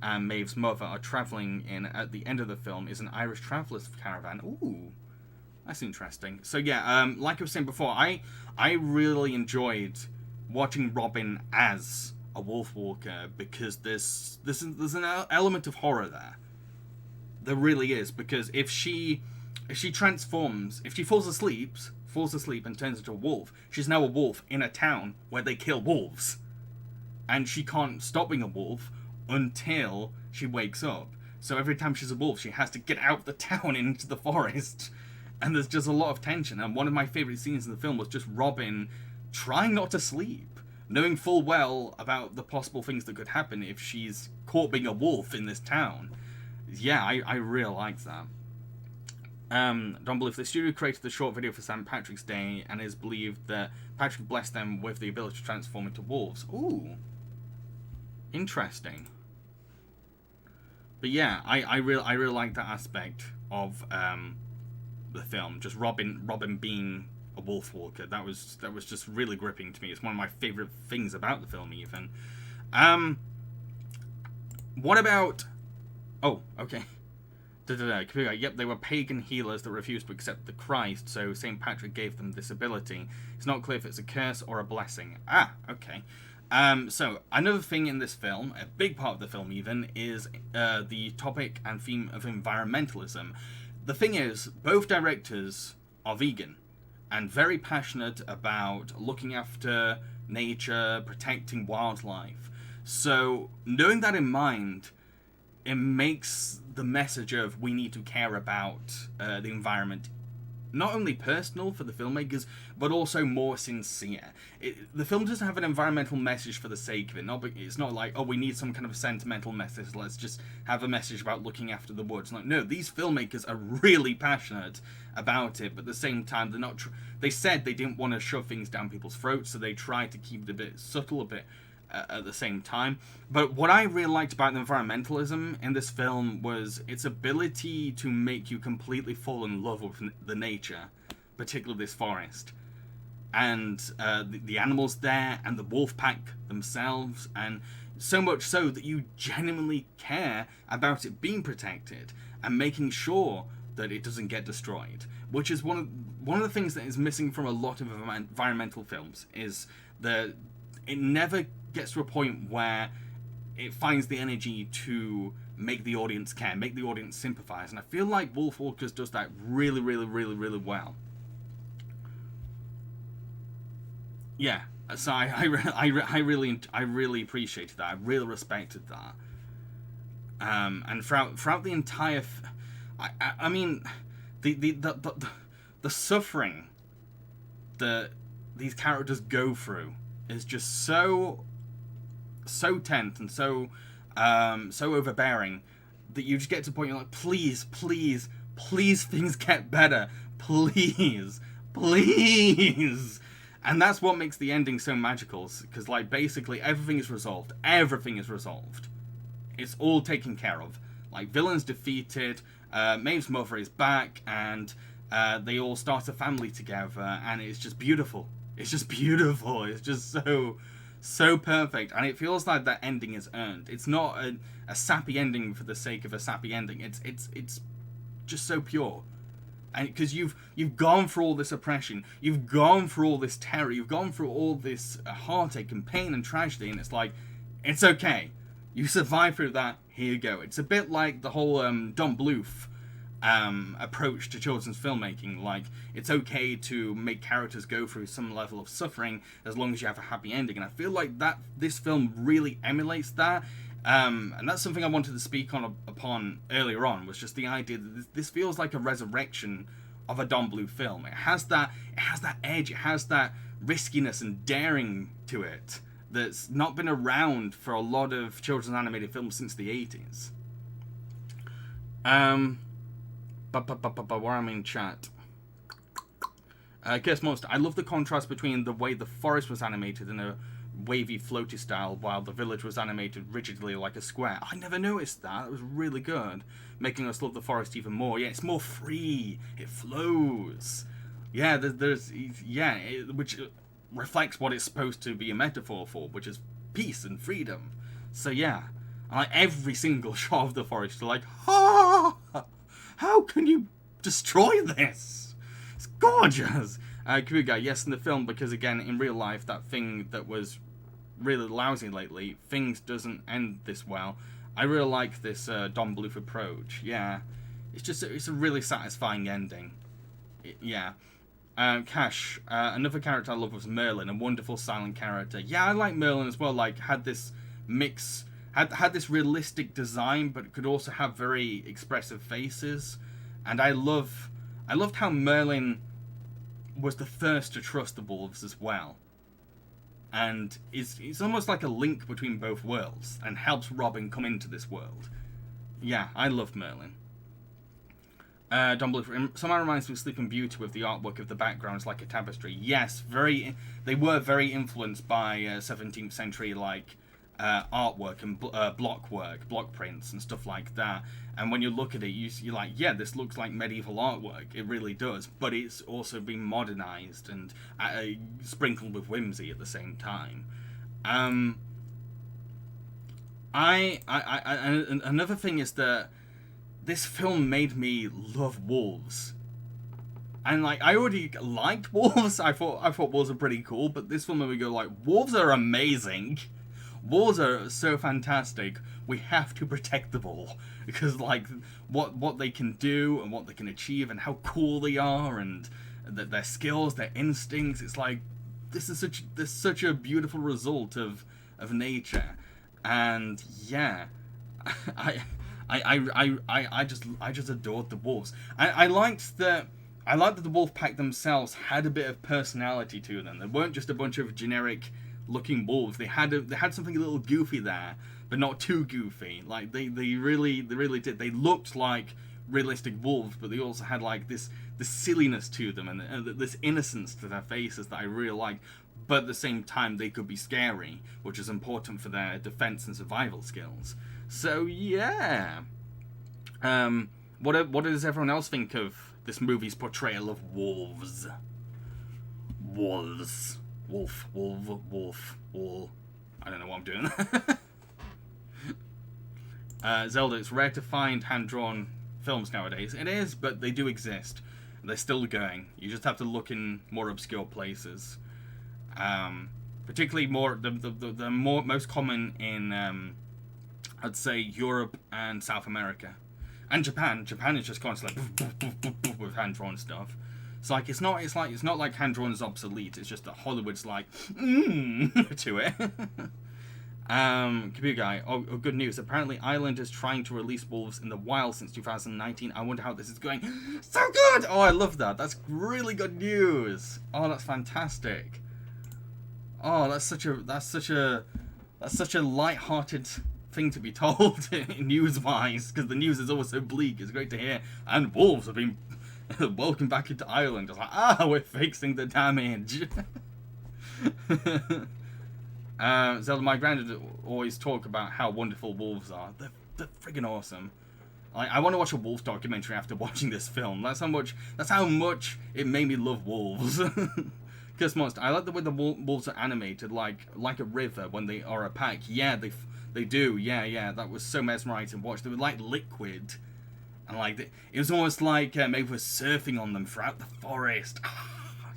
and Maeve's mother are travelling in at the end of the film is an Irish traveller's caravan. Ooh, that's interesting. So yeah, like I was saying before, I really enjoyed watching Robin as a Wolfwalker because there's an element of horror there. There really is, because if she transforms, if she falls asleep and turns into a wolf, she's now a wolf in a town where they kill wolves, and she can't stop being a wolf until she wakes up. So every time she's a wolf, she has to get out of the town into the forest, and there's just a lot of tension. And one of my favourite scenes in the film was just Robin trying not to sleep, knowing full well about the possible things that could happen if she's caught being a wolf in this town. Yeah, I really liked that. Don't believe the studio created the short video for St. Patrick's Day, and it is believed that Patrick blessed them with the ability to transform into wolves. Ooh, interesting. But yeah, I really like that aspect of the film. Just Robin being a Wolfwalker. That was just really gripping to me. It's one of my favorite things about the film, even. What about? Oh, okay. Yep, they were pagan healers that refused to accept the Christ, so St. Patrick gave them this ability. It's not clear if it's a curse or a blessing. Ah, okay. So, another thing in this film, a big part of the film even, is the topic and theme of environmentalism. The thing is, both directors are vegan and very passionate about looking after nature, protecting wildlife. So, knowing that in mind, it makes the message of we need to care about the environment not only personal for the filmmakers, but also more sincere. The film doesn't have an environmental message for the sake of it. It's not like, oh, we need some kind of a sentimental message, let's just have a message about looking after the woods. Like, no, these filmmakers are really passionate about it, but at the same time, they're not. They said they didn't want to shove things down people's throats, so they tried to keep it a bit subtle, a bit at the same time. But what I really liked about the environmentalism in this film was its ability to make you completely fall in love with the nature, particularly this forest, and the animals there, and the wolf pack themselves, and so much so that you genuinely care about it being protected and making sure that it doesn't get destroyed, which is one of the things that is missing from a lot of environmental films, is that it never gets to a point where it finds the energy to make the audience care, make the audience sympathize, and I feel like Wolfwalkers does that really, really, really, really well. Yeah, so I really appreciated that. I really respected that. And throughout the entire, I mean, the suffering that these characters go through is just so tense and so overbearing that you just get to a point you're like, please things get better, please, and that's what makes the ending so magical, because like basically everything is resolved, it's all taken care of, like villains defeated, Maeve's mother is back, and they all start a family together, and it's just beautiful. It's just so perfect, and it feels like that ending is earned. It's not a sappy ending for the sake of a sappy ending. It's just so pure, and because you've gone through all this oppression, you've gone through all this terror, you've gone through all this heartache and pain and tragedy, and it's like, it's okay. You survived through that. Here you go. It's a bit like the whole Don Bluth approach to children's filmmaking. Like, it's okay to make characters go through some level of suffering as long as you have a happy ending, and I feel like that this film really emulates that, and that's something I wanted to speak upon earlier on, was just the idea that this feels like a resurrection of a Don Bluth film. It has that edge, it has that riskiness and daring to it that's not been around for a lot of children's animated films since the 80s. Where I'm in chat. Curse Monster. I love the contrast between the way the forest was animated in a wavy, floaty style, while the village was animated rigidly like a square. I never noticed that. It was really good, making us love the forest even more. Yeah, it's more free. It flows. Yeah, which reflects what it's supposed to be a metaphor for, which is peace and freedom. So yeah, I like every single shot of the forest. Like, how can you destroy this? It's gorgeous. Kuga, yes, in the film, because again, in real life, that thing that was really lousy lately, things doesn't end this well. I really like this Don Bluth approach. Yeah, it's a really satisfying ending. Yeah. Cash, another character I love was Merlin, a wonderful silent character. Yeah, I like Merlin as well. Like, had this mix, had this realistic design, but could also have very expressive faces. And I loved how Merlin was the first to trust the wolves as well, and it's almost like a link between both worlds, and helps Robin come into this world. Yeah, I loved Merlin. Don Bluth, somehow reminds me of Sleeping Beauty with the artwork of the backgrounds like a tapestry. Yes, they were very influenced by 17th century artwork and block prints and stuff like that. And when you look at it, you're like, yeah, this looks like medieval artwork. It really does. But it's also been modernized and sprinkled with whimsy at the same time. Another thing is that this film made me love wolves. And like, I already liked wolves. I thought wolves were pretty cool, but this film made me go like, wolves are amazing. Wolves are so fantastic. We have to protect them all because like what they can do and what they can achieve and how cool they are and their skills, their instincts. It's like this is such a beautiful result of nature, and yeah, I just adored the wolves. I liked that the wolf pack themselves had a bit of personality to them. They weren't just a bunch of generic looking wolves. They had something a little goofy there, but not too goofy. Like they really did. They looked like realistic wolves, but they also had like this silliness to them and this innocence to their faces that I really liked. But at the same time, they could be scary, which is important for their defense and survival skills. So yeah. What does everyone else think of this movie's portrayal of wolves? Wolves. Wolf. I don't know what I'm doing. Zelda, it's rare to find hand-drawn films nowadays. It is, but they do exist. They're still going. You just have to look in more obscure places. Particularly the most common in I'd say Europe and South America, and Japan. Japan is just constantly like with hand drawn stuff. It's not like hand drawn is obsolete. It's just that Hollywood's like to it. Computer guy. Oh, good news. Apparently, Ireland is trying to release wolves in the wild since 2019. I wonder how this is going. So good. Oh, I love that. That's really good news. Oh, that's fantastic. Oh, that's such a light-hearted thing to be told news-wise, because the news is always so bleak. It's great to hear. And wolves have been welcomed back into Ireland. It's like, we're fixing the damage. Zelda, my granddad always talk about how wonderful wolves are. They're friggin' awesome. I want to watch a wolf documentary after watching this film. That's how much it made me love wolves. I like the way the wolves are animated, like a river when they are a pack. Yeah, they do. Yeah. That was so mesmerizing to watch. They were like liquid, and like it was almost like maybe we're surfing on them throughout the forest.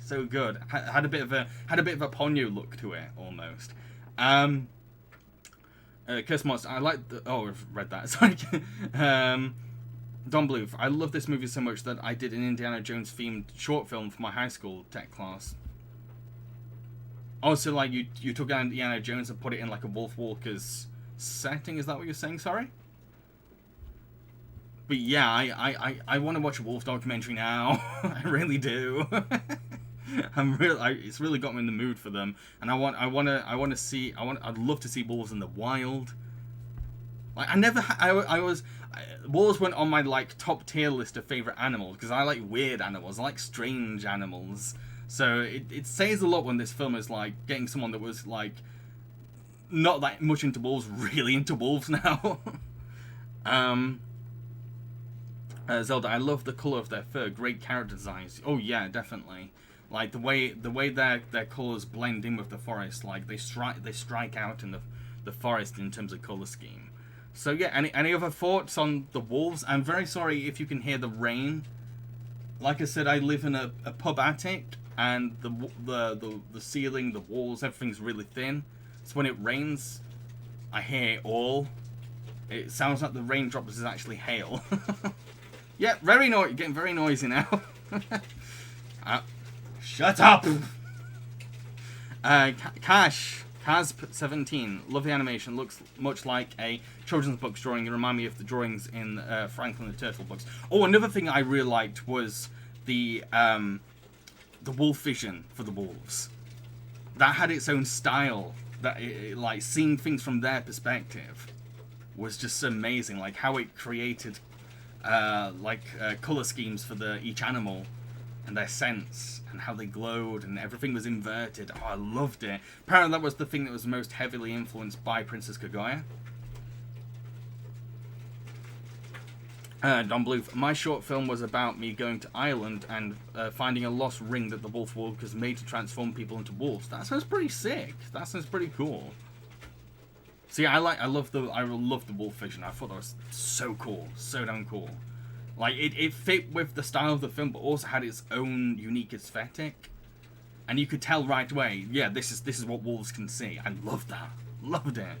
So good. Had a bit of a Ponyo look to it almost. Curse Monster. I like the. Oh, I've read that. Sorry. Don Bluth. I love this movie so much that I did an Indiana Jones themed short film for my high school tech class. Also, like, you took Indiana Jones and put it in, like, a Wolfwalkers setting. Is that what you're saying? Sorry? But yeah, I want to watch a wolf documentary now. I really do. It's really got me in the mood for them. And I'd love to see wolves in the wild. Like, wolves went on my, like, top tier list of favorite animals, because I like weird animals. I like strange animals. So it says a lot when this film is like getting someone that was like not that much into wolves really into wolves now. Zelda, I love the color of their fur. Great character designs. Oh yeah, definitely. Like the way their colors blend in with the forest. Like they strike out in the forest in terms of color scheme. So yeah, any other thoughts on the wolves? I'm very sorry if you can hear the rain. Like I said, I live in a pub attic. And the ceiling, the walls, everything's really thin. So when it rains, I hear it all. It sounds like the raindrops is actually hail. Yeah, getting very noisy now. Shut up! Kaz17, love the animation. Looks much like a children's book drawing. It reminded me of the drawings in Franklin the Turtle books. Oh, another thing I really liked was the wolf vision for the wolves. That had its own style. That like seeing things from their perspective was just amazing. Like how it created color schemes for each animal and their scents and how they glowed, and everything was inverted. Oh, I loved it. Apparently that was the thing that was most heavily influenced by Princess Kaguya. Don Bluth, my short film was about me going to Ireland and finding a lost ring that the Wolfwalkers made to transform people into wolves. That sounds pretty sick. That sounds pretty cool. See, I love the wolf vision. I thought that was so cool, so damn cool. Like it fit with the style of the film, but also had its own unique aesthetic, and you could tell right away. Yeah, this is what wolves can see. I loved that. Loved it.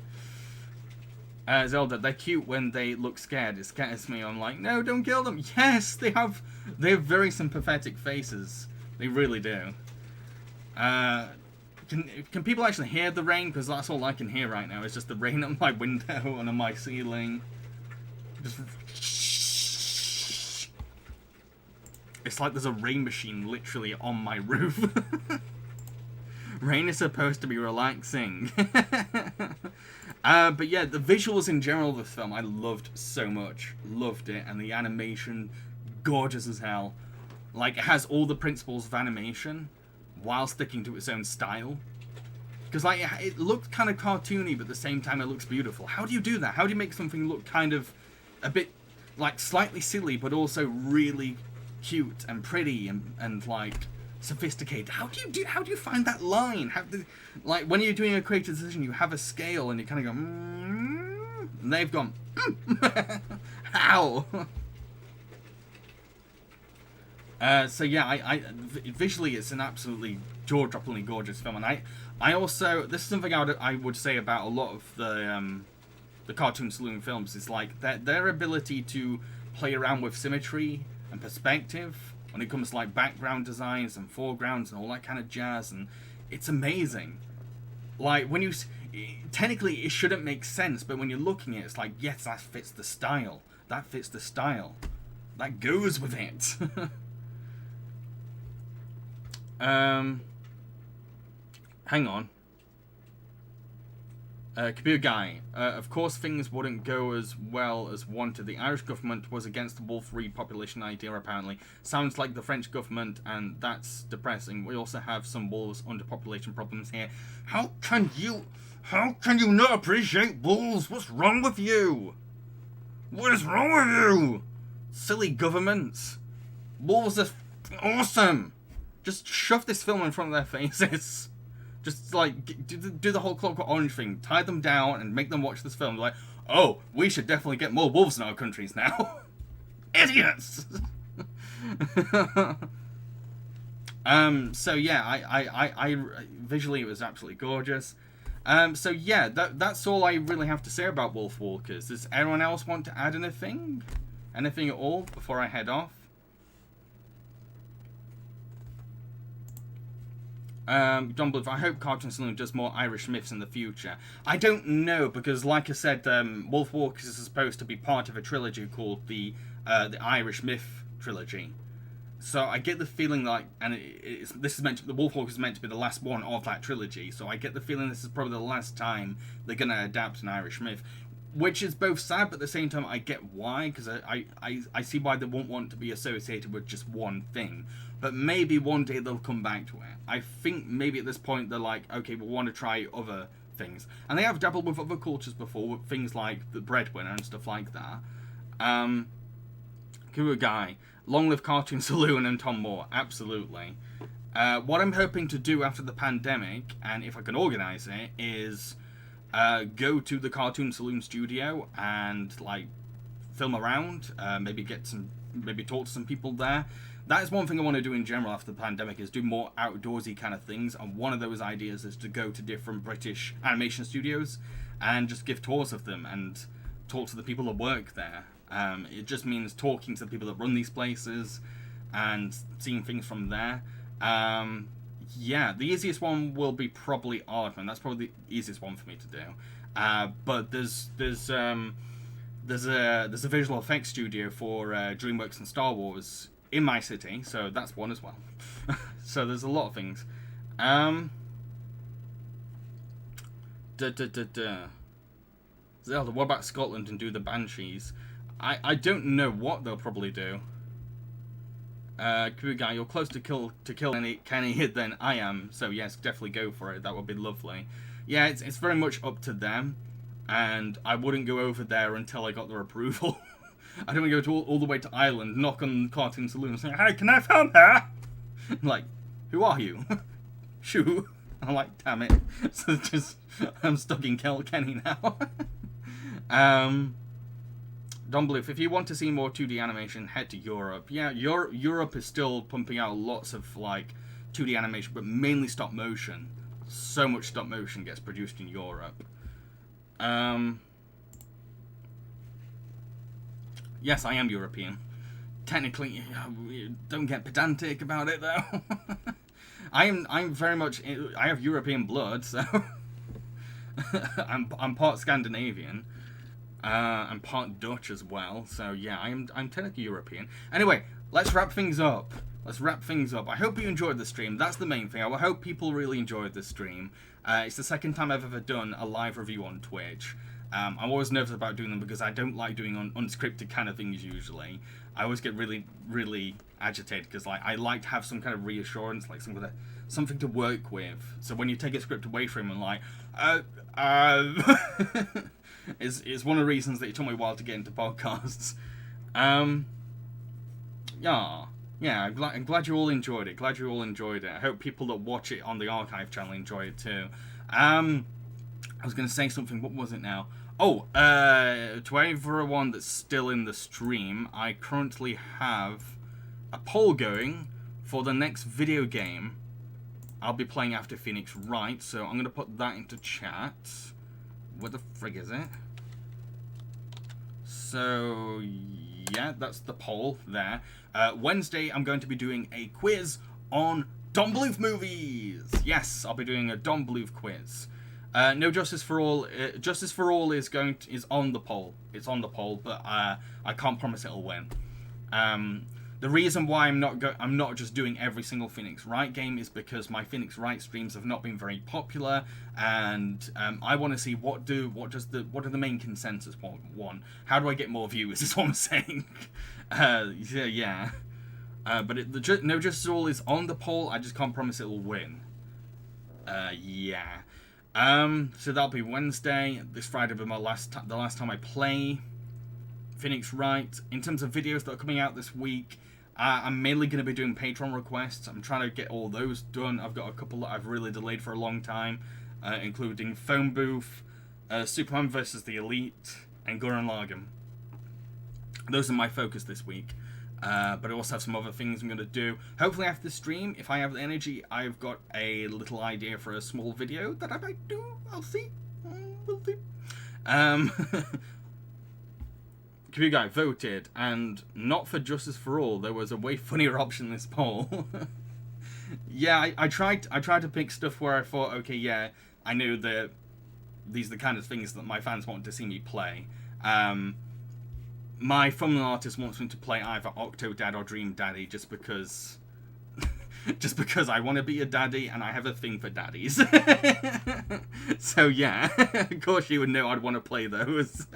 Zelda, they're cute when they look scared. It scares me. I'm like, no, don't kill them. Yes, they have very sympathetic faces. They really do. Can people actually hear the rain? Because that's all I can hear right now. It's just the rain on my window and on my ceiling. Just... It's like there's a rain machine literally on my roof. Rain is supposed to be relaxing. But yeah, the visuals in general of this film I loved so much. Loved it. And the animation, gorgeous as hell. Like, it has all the principles of animation while sticking to its own style. Because, like, it looked kind of cartoony, but at the same time it looks beautiful. How do you do that? How do you make something look kind of a bit, like, slightly silly, but also really cute and pretty and like, sophisticated? How do you find that line? Like, when you're doing a creative decision, you have a scale and you kind of go, and they've gone, how? So yeah, I visually it's an absolutely jaw-droppingly gorgeous film, and I also, this is something I would say about a lot of the Cartoon Saloon films, is like their ability to play around with symmetry and perspective when it comes to like background designs and foregrounds and all that kind of jazz, and it's amazing. Like, when you technically it shouldn't make sense, but when you're looking at it, it's like, yes, that fits the style. That fits the style. That goes with it. Hang on. Computer Guy. Of course things wouldn't go as well as wanted. The Irish government was against the wolf repopulation idea, apparently. Sounds like the French government, and that's depressing. We also have some wolves underpopulation problems here. How can you not appreciate wolves? What's wrong with you? What is wrong with you? Silly governments. Wolves are awesome. Just shove this film in front of their faces. Just, like, do the whole Clockwork Orange thing. Tie them down and make them watch this film. Like, oh, we should definitely get more wolves in our countries now. Idiots! So, yeah, I visually it was absolutely gorgeous. So, yeah, that's all I really have to say about Wolfwalkers. Does anyone else want to add anything? Anything at all before I head off? John Bluth, I hope Cartoon Saloon does more Irish myths in the future. I don't know, because like I said, Wolfwalkers is supposed to be part of a trilogy called the Irish Myth Trilogy. So I get the feeling like, and the Wolfwalkers is meant to be the last one of that trilogy, so I get the feeling this is probably the last time they're going to adapt an Irish myth. Which is both sad, but at the same time I get why, because I see why they won't want to be associated with just one thing. But maybe one day they'll come back to it. I think maybe at this point they're like, okay, we want to try other things. And they have dabbled with other cultures before, with things like the breadwinner and stuff like that. Guru Guy, long live Cartoon Saloon and Tom Moore, absolutely. What I'm hoping to do after the pandemic, and if I can organise it, is go to the Cartoon Saloon studio and like film around, maybe talk to some people there. That is one thing I want to do in general after the pandemic, is do more outdoorsy kind of things, and one of those ideas is to go to different British animation studios and just give tours of them and talk to the people that work there. It just means talking to the people that run these places and seeing things from there. Yeah, the easiest one will be probably Aardman. That's probably the easiest one for me to do. But there's a visual effects studio for DreamWorks and Star Wars in my city, so that's one as well. So there's a lot of things. Zelda, what about Scotland and do the Banshees? I don't know what they'll probably do. Kuga, you're close to kill Kenny than I am, so yes, definitely go for it. That would be lovely. Yeah, it's very much up to them, and I wouldn't go over there until I got their approval. I don't want to go all the way to Ireland, knock on the Cartoon Saloon and say, "Hey, can I film her?" I'm like, who are you? Shoo. I'm like, damn it. So just, I'm stuck in Kenny now. Don Bluth, if you want to see more 2D animation, head to Europe. Yeah, Europe is still pumping out lots of, like, 2D animation, but mainly stop motion. So much stop motion gets produced in Europe. Yes, I am European. Technically, don't get pedantic about it, though. I'm very much, I have European blood, so I'm part Scandinavian. I'm part Dutch as well, so yeah, I'm technically European. Anyway, let's wrap things up. I hope you enjoyed the stream. That's the main thing. I hope people really enjoyed this stream. It's the second time I've ever done a live review on Twitch. I'm always nervous about doing them because I don't like doing unscripted kind of things usually. I always get really, really agitated because like I like to have some kind of reassurance, like something to work with. So when you take a script away from me, like, is one of the reasons that it took me a while to get into podcasts. Yeah, I'm glad you all enjoyed it. I hope people that watch it on the archive channel enjoy it too. I was going to say something. What was it now? Oh, to everyone that's still in the stream, I currently have a poll going for the next video game I'll be playing after Phoenix Wright. So I'm going to put that into chat. Where the frig is it? So, yeah, that's the poll there. Wednesday, I'm going to be doing a quiz on Don Bluth movies. Yes, I'll be doing a Don Bluth quiz. No Justice for All. Justice for All is on the poll. It's on the poll, but I can't promise it'll win. The reason why I'm not just doing every single Phoenix Wright game is because my Phoenix Wright streams have not been very popular, and I want to see what are the main consensus want. How do I get more viewers? Is what I'm saying. Yeah. But No Justice for All is on the poll. I just can't promise it will win. Yeah. So that'll be Wednesday. This Friday will be the last time I play Phoenix Wright. In terms of videos that are coming out this week, I'm mainly going to be doing Patreon requests. I'm trying to get all those done. I've got a couple that I've really delayed for a long time, including Phone Booth, Superman vs. the Elite, and Gurren Lagann. Those are my focus this week. But I also have some other things I'm going to do. Hopefully after the stream, if I have the energy, I've got a little idea for a small video that I might do. I'll see. We'll see. Q Guy voted, and not for Justice for All. There was a way funnier option in this poll. Yeah, I tried to pick stuff where I thought, okay, yeah, I knew that these are the kind of things that my fans want to see me play. My thumbnail artist wants me to play either Octodad or Dream Daddy just because I want to be a daddy and I have a thing for daddies. So yeah, of course you would know I'd want to play those.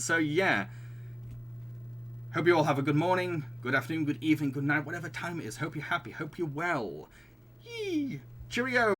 So yeah. Hope you all have a good morning, good afternoon, good evening, good night, whatever time it is. Hope you're happy, hope you're well. Yee! Cheerio!